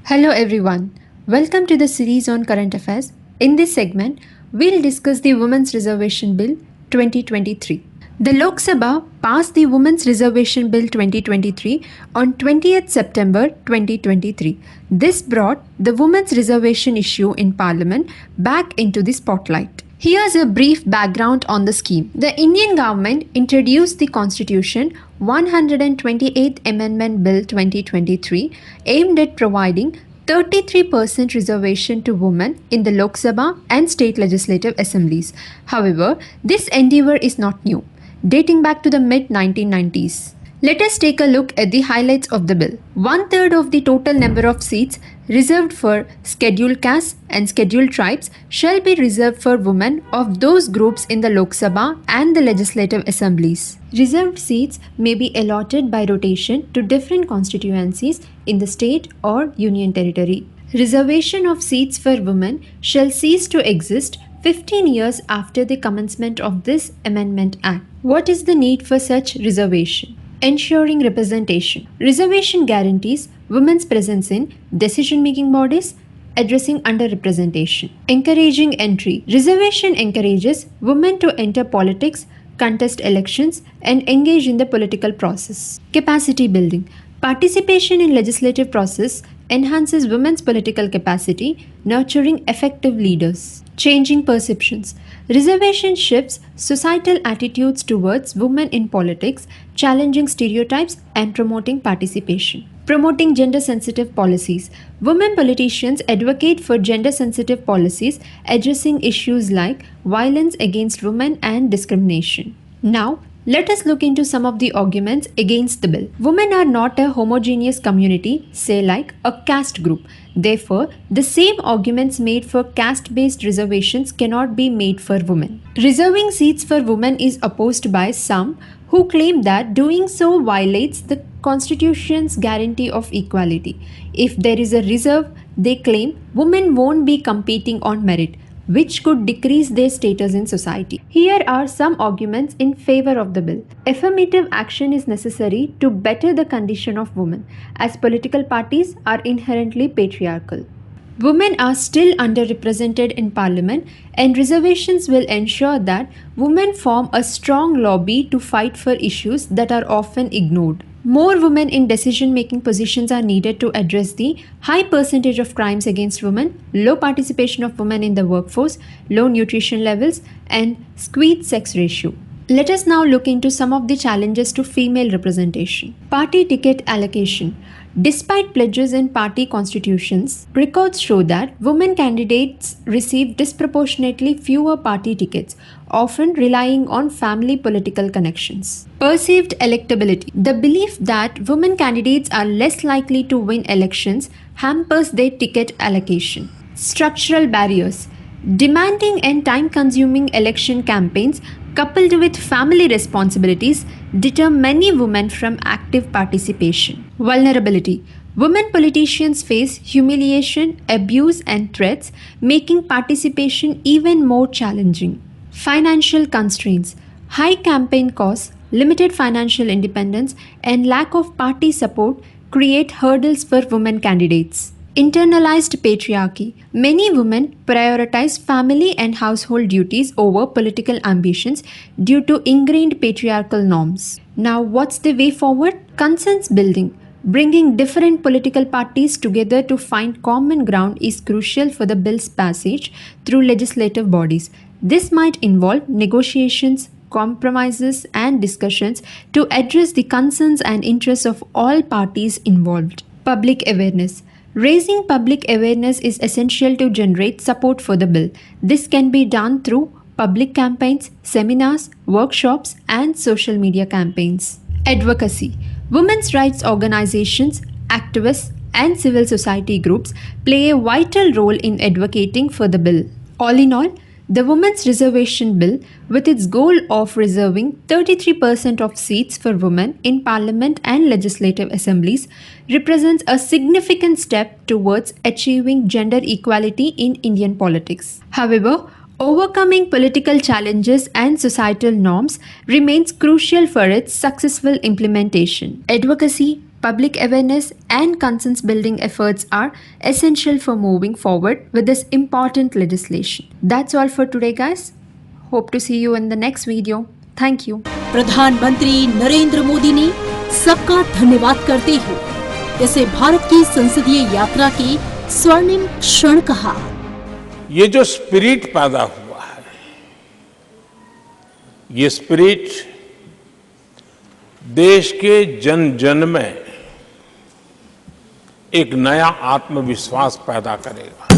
Hello everyone. Welcome to the series on current affairs. In this segment, we'll discuss the Women's Reservation Bill 2023. The Lok Sabha passed the Women's Reservation Bill 2023 on 20th September 2023. This brought the women's reservation issue in Parliament back into the spotlight. Here's a brief background on the scheme. The Indian government introduced the Constitution 128th Amendment Bill 2023 aimed at providing 33% reservation to women in the Lok Sabha and state legislative assemblies. However, this endeavor is not new, dating back to the mid-1990s. Let us take a look at the highlights of the bill. 1/3 of the total number of seats reserved for scheduled castes and scheduled tribes shall be reserved for women of those groups in the Lok Sabha and the legislative assemblies. Reserved seats may be allotted by rotation to different constituencies in the state or union territory. Reservation of seats for women shall cease to exist 15 years after the commencement of this Amendment Act. What is the need for such reservation? Ensuring representation. Reservation guarantees women's presence in decision-making bodies, addressing underrepresentation. Encouraging entry. Reservation encourages women to enter politics, contest elections, and engage in the political process. Capacity building. Participation in legislative process enhances women's political capacity, nurturing effective leaders. Changing perceptions. Reservation shifts societal attitudes towards women in politics, challenging stereotypes and promoting participation. Promoting gender-sensitive policies. Women politicians advocate for gender-sensitive policies addressing issues like violence against women and discrimination. Now, let us look into some of the arguments against the bill. Women are not a homogeneous community, say like a caste group. Therefore, the same arguments made for caste-based reservations cannot be made for women. Reserving seats for women is opposed by some who claim that doing so violates the Constitution's guarantee of equality. If there is a reserve, they claim women won't be competing on merit, which could decrease their status in society. Here are some arguments in favor of the bill. Affirmative action is necessary to better the condition of women, as political parties are inherently patriarchal. Women are still underrepresented in parliament, and reservations will ensure that women form a strong lobby to fight for issues that are often ignored. More women in decision-making positions are needed to address the high percentage of crimes against women, low participation of women in the workforce, low nutrition levels, and skewed sex ratio. Let us now look into some of the challenges to female representation. Party ticket allocation. Despite pledges in party constitutions, records show that women candidates receive disproportionately fewer party tickets, often relying on family political connections. Perceived electability. The belief that women candidates are less likely to win elections hampers their ticket allocation. Structural barriers. Demanding and time-consuming election campaigns coupled with family responsibilities deter many women from active participation. Vulnerability. Women politicians face humiliation, abuse, and threats, making participation even more challenging. Financial constraints. High campaign costs, limited financial independence, and lack of party support create hurdles for women candidates. Internalized patriarchy. Many women prioritize family and household duties over political ambitions due to ingrained patriarchal norms. Now, what's the way forward? Consensus building. Bringing different political parties together to find common ground is crucial for the bill's passage through legislative bodies. This might involve negotiations, compromises, and discussions to address the concerns and interests of all parties involved. Public awareness. Raising public awareness is essential to generate support for the bill. This can be done through public campaigns, seminars, workshops, and social media campaigns. Advocacy. Women's rights organizations, activists, and civil society groups play a vital role in advocating for the bill. All in all, the Women's Reservation Bill, with its goal of reserving 33% of seats for women in parliament and legislative assemblies, represents a significant step towards achieving gender equality in Indian politics. However, overcoming political challenges and societal norms remains crucial for its successful implementation. Advocacy, public awareness and conscience building efforts are essential for moving forward with this important legislation. That's all for today, guys. Hope to see you in the next video. Thank you. प्रधानमंत्री नरेंद्र मोदी ने सबका धन्यवाद करते हुए इसे भारत की संसदीय यात्रा की स्वर्णिम क्षण कहा। ये जो स्पिरिट पैदा हुआ है, ये स्पिरिट देश के जन जन में एक नया आत्मविश्वास पैदा करेगा।